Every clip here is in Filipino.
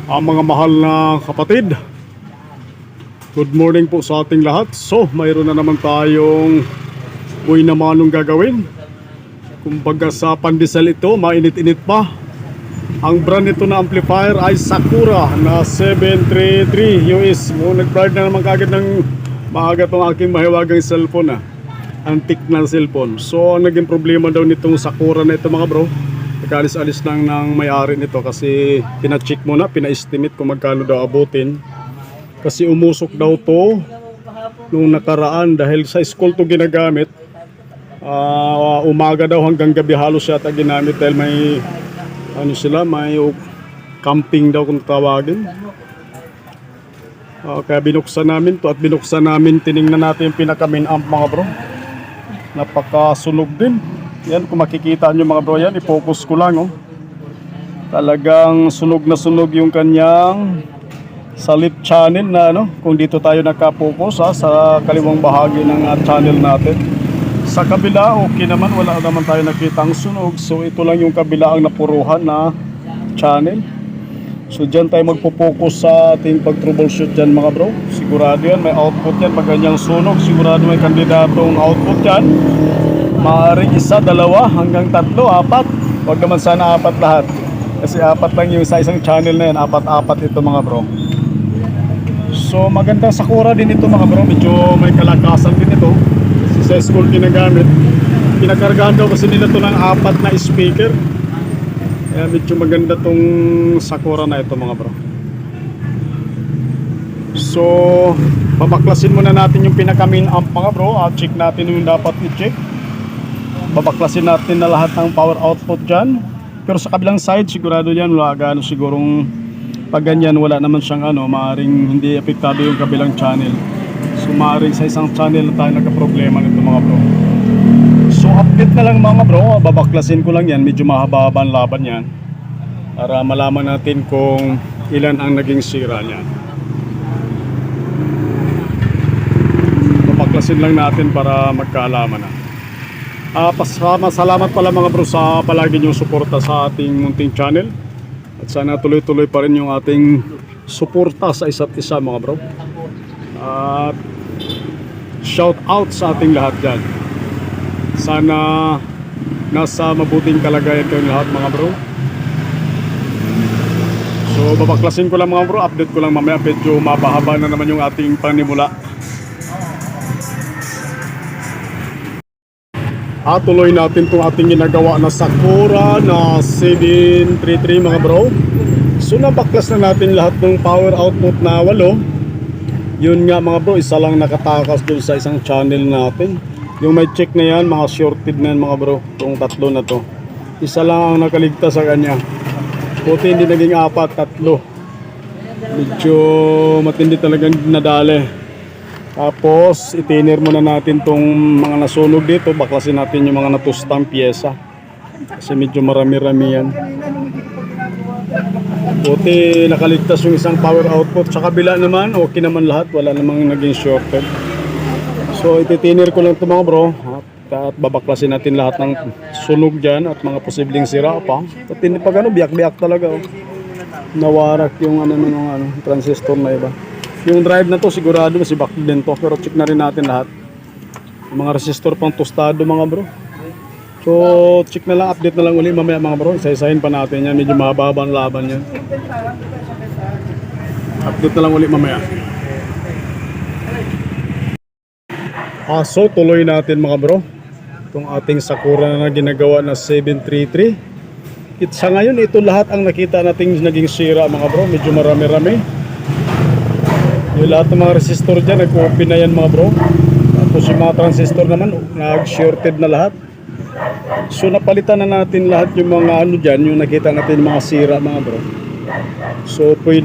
Ang mga mahal na kapatid, good morning po sa ating lahat. So, mayroon na naman tayong buhay na manong gagawin. Kumbaga sa pandesal ito, mainit-init pa. Ang brand nito na amplifier ay Sakura na 733 US. Nag-brand na naman kagad ng maaga itong aking mahiwagang cellphone antique na cellphone. So, ang naging problema daw nitong Sakura na ito mga bro, nag-alis-alis lang ng may-ari nito kasi pina-check muna, pina-estimate kung magkano daw abutin. Kasi umusok daw to nung nakaraan dahil sa school to ginagamit. Umaga daw hanggang gabi halos yata ginamit dahil may may camping daw kung tawagin. Kaya binuksan namin to at binuksan namin, tiningnan natin yung pinaka-main amp mga bro. Napakasunog din. Yan, kung makikita nyo mga bro yan, i-focus ko lang talagang sunog na sunog yung kanyang salip channel na kung dito tayo nakapokus sa kaliwang bahagi ng channel natin. Sa kabila okay naman, wala naman tayo nakitang sunog. So ito lang yung kabila ang napuruhan na channel. So dyan tayo magpo-focus sa ating pag-troubleshoot dyan mga bro. Sigurado yan may output yan pag ganyang sunog. Sigurado may kandidatong output yan. Maaaring isa, dalawa, hanggang tatlo, apat. Huwag naman sana apat lahat. Kasi apat lang yung sa isang channel na yan. Apat-apat ito mga bro. So magandang Sakura din ito mga bro. Medyo may kalakasan din ito. Kasi sa school ginagamit. Pinakargahan daw kasi nila ito ng apat na speaker. Kaya medyo maganda tong Sakura na ito mga bro. So babaklasin muna natin yung pinaka-main amp mga bro. Check natin yung dapat i-check. Babaklasin natin na lahat ng power output dyan. Pero sa kabilang side sigurado yan wala gano'n sigurong pag ganyan wala naman siyang maaaring hindi apektado yung kabilang channel. So maaaring sa isang channel na tayo nagka-problema nito mga bro. So update na lang mga bro, babaklasin ko lang yan, medyo mahaba-haba ang laban yan para malaman natin kung ilan ang naging sira niyan. Babaklasin lang natin para magkaalaman na. Salamat pala mga bro sa palagi niyong suporta sa ating munting channel. At sana tuloy-tuloy pa rin yung ating suporta sa isa't isa mga bro. At shout out sa ating lahat dyan. Sana nasa mabuting kalagayan kayong lahat mga bro. So babaklasin ko lang mga bro, update ko lang mamaya, medyo mabahaba na naman yung ating panimula. Tuloy natin itong ating ginagawa na Sakura na 733 mga bro. So nabaklas na natin lahat ng power output na 8. Yun nga mga bro, isa lang nakatakas dun sa isang channel natin. Yung may check na yan, mga shorted na yan mga bro. Itong tatlo na to, isa lang ang nakaligtas sa kanya. Puti hindi naging apat, tatlo. Medyo matindi talagang nadali. Tapos itinir muna natin tong mga nasunog dito. Baklasin natin yung mga natustang pyesa kasi medyo marami-rami yan. Buti nakaligtas yung isang power output. Sa kabila naman okay naman lahat, wala namang naging shorted. So ititinir ko lang ito mga bro at babaklasin natin lahat ng sunog dyan at mga posibleng sira pa. At hindi pa gano'n, biyak-biyak talaga nawarak yung transistor na iba. Yung drive na to sigurado masibak din to, pero check na rin natin lahat. Yung mga resistor pang tostado mga bro. So check na lang, update na lang uli mamaya mga bro. Isa-isahin pa natin yan, medyo mahaba ang laban yan. Update na lang uli mamaya. So tuloy natin mga bro itong ating Sakura na ginagawa na 733. Sa ngayon ito lahat ang nakita nating naging sira mga bro. Medyo marami-rami. Yung lahat ng mga resistor dyan, nag-open na yan mga bro. Tapos yung mga transistor naman, nag-shorted na lahat. So napalitan na natin lahat yung mga dyan, yung nakita natin mga sira mga bro. So try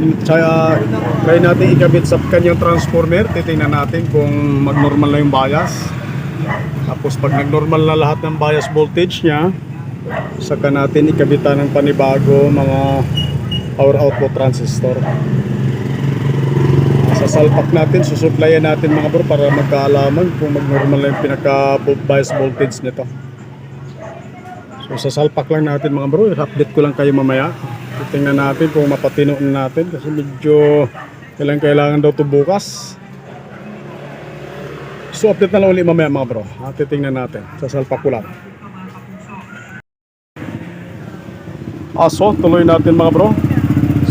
natin ikabit sa kanyang transformer. Titingnan natin kung mag-normal na yung bias. Tapos pag nag-normal na lahat ng bias voltage nya, saka natin ikabitan ng panibago mga power output transistor. Sasalpak natin, susuplayan natin mga bro para magkaalaman kung mag-normal na yung pinaka-bias voltage nito. So sasalpak lang natin mga bro, update ko lang kayo mamaya Titingnan natin kung mapatino na natin kasi medyo kailangan daw to bukas. So update na lang ulit mamaya mga bro. Titingnan natin. Sasalpak ko lang. So tuloy natin mga bro.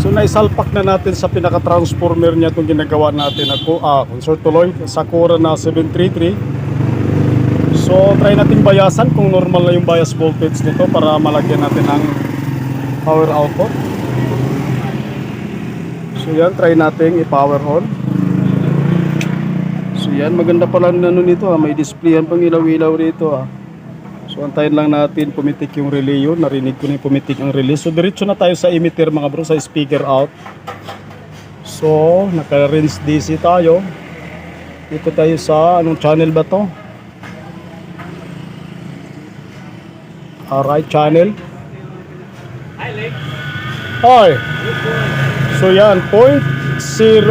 So naisalpak na natin sa pinaka-transformer niya itong ginagawa natin. Consort tuloy. Sakura na 733. So try natin bayasan kung normal na yung bias voltage nito para malagyan natin ang power output. So yan, try natin i-power on. So yan, maganda pala ano nito may displayan pang ilaw-ilaw rito So antayin lang natin pumitik yung relay yun. Narinig ko na yung pumitik ang relay. So diretso na tayo sa emitter mga bro, sa speaker out. So naka-rinse DC tayo. Dito tayo sa anong channel ba to? Right channel. Hi. So yan, 0.02.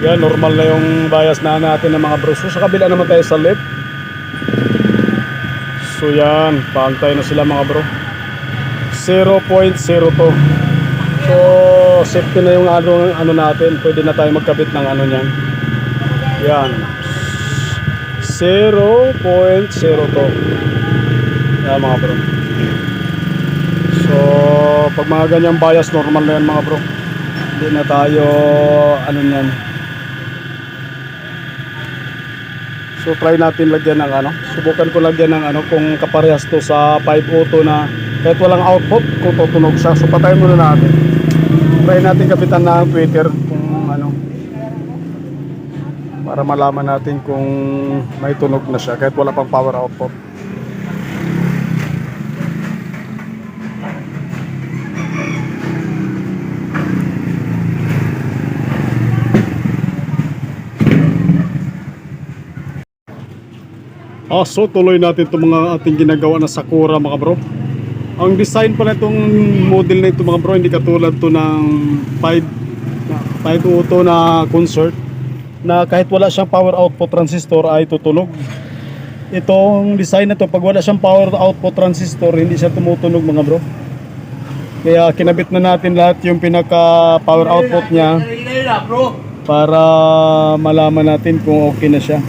Yan, normal na yung bias na natin ng mga bro. So sa kabila naman tayo sa left. So yan, paantay na sila mga bro. 0.02. So safety na yung ano natin. Pwede na tayo magkabit ng ano niyan. Yan. 0.02. Yan mga bro. So pag mga ganyang bias, normal na yan mga bro. Hindi na tayo ano niyan. So try natin lagyan ng ano. Subukan ko lagyan ng ano kung kaparehas to sa 502 na kahit walang output kung tutunog siya. So patayin muna natin. Try natin kapitan na ang tweeter kung ano, para malaman natin kung may tunog na siya kahit wala pang power output. So tuloy natin itong mga ating ginagawa na Sakura mga bro. Ang design pala itong model na ito mga bro, hindi katulad to ng 502 na Consort na kahit wala siyang power output transistor ay tutunog. Itong design na to, pag wala siyang power output transistor, hindi siya tumutunog mga bro. Kaya kinabit na natin lahat yung pinaka power output niya para malaman natin kung okay na siya.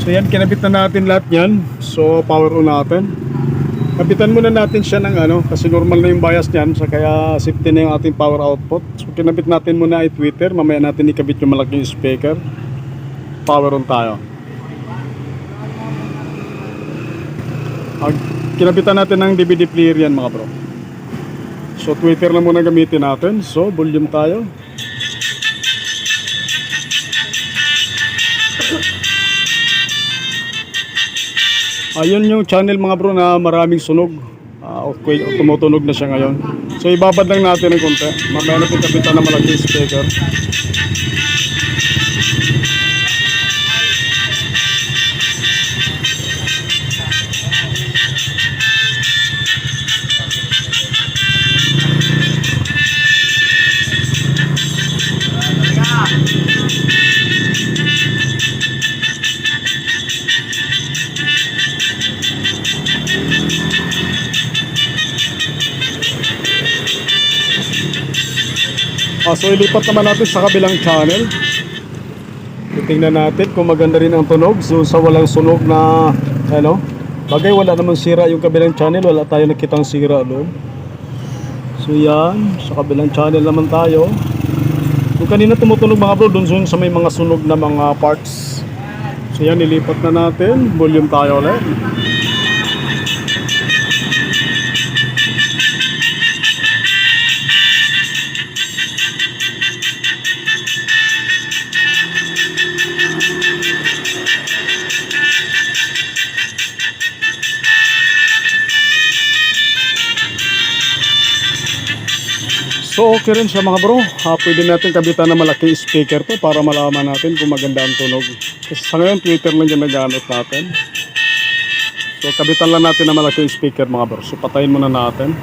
So yan, kinabit na natin lahat yan. So power on natin. Kapitan muna natin siya ng ano, kasi normal na yung bias niyan, so kaya safety na yung ating power output. So kinabit natin muna i-tweeter, mamaya natin ikabit yung malaking speaker. Power on tayo. Kinabitan natin ng DVD player yan mga bro. So tweeter na muna gamitin natin. So volume tayo. Ayun yung channel mga bro na maraming sunog. Okay, tumutunog na siya ngayon. So ibabad lang natin ng konti. Mamaya natin kapitan na malaking speaker. So ilipat naman natin sa kabilang channel. Titingnan natin kung maganda rin ang tunog. So sa walang sunog na ano, bagay wala naman sira yung kabilang channel, wala tayo nakitang sira doon. So yan, sa kabilang channel naman tayo. Yung kanina tumutunog mga bro, doon sa may mga sunog na mga parts. So yan, ilipat na natin. Volume tayo ulit. So okay rin siya mga bro. Pwede natin kabitan na malaking speaker to para malaman natin kung maganda ang tunog. Kasi sa ngayon Twitter lang ginagamit natin. So kabitan lang natin na malaking speaker mga bro. So patayin muna natin.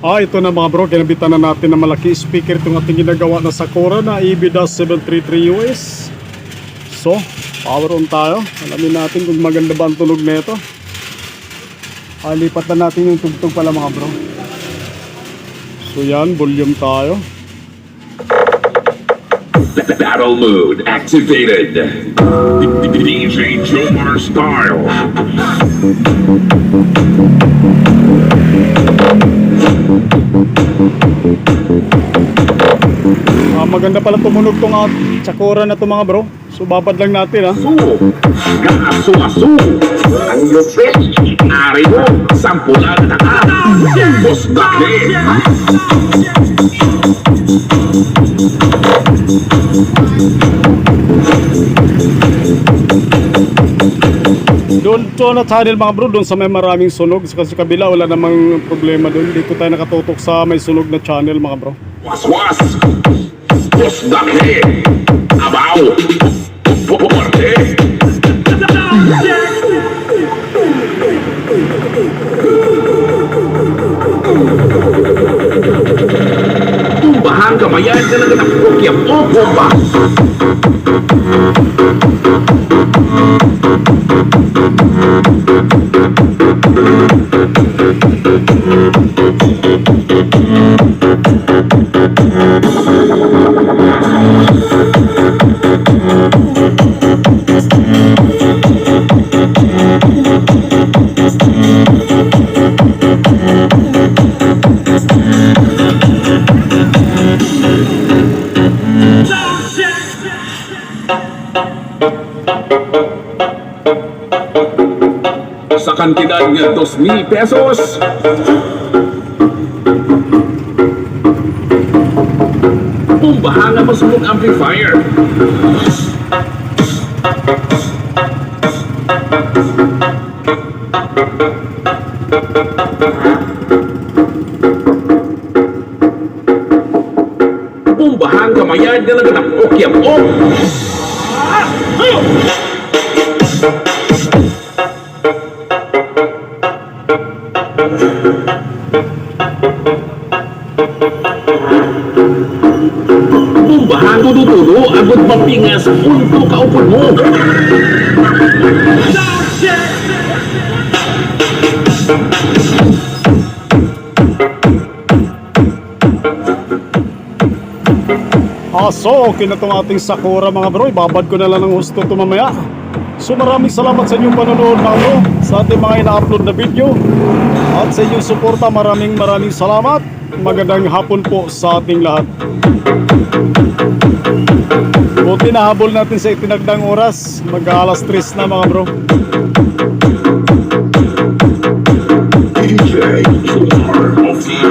Ito na mga bro, kinabitan na natin na malaking speaker itong ating ginagawa na Sakura na EB-733 US. So Power on tayo. Alamin natin kung maganda ba ang tunog nito. Lipat na natin yung tugtog pala mga bro. So yan, volume tayo. Battle mode activated. DJ Jomar style. Maganda pala tumunog tong tsakura na to mga bro. So babad lang natin ha. Asu. Ang lupit. Ari mo. Sampulan na ka. Boss Dake. Doon to na channel mga bro, doon sa may maraming sunog. Kasi kabila wala namang problema doon. Dito tayo nakatutok sa may sunog na channel mga bro. Was. Boss Dake. Abaw. Puporte. Tumbahan kamayan ka na nakapukyap o bomba. Sa kantidad ng 2,000 pesos. Pumbahan na masumog amplifier. Pumbahan kamayan na lang okyam o. Pumbahan tudo abot mapingas untuk kaupon mo. So okay na itong ating Sakura mga bro. Ibabad ko na lang ng gusto ito mamaya. So maraming salamat sa inyong panonood mga bro, sa ating mga ina-upload na video, at sa inyong suporta. Maraming salamat. Magandang hapon po sa ating lahat. Buti na habol natin sa itinagdang oras. Mag-alas 3 na mga bro. DJ Jomar of the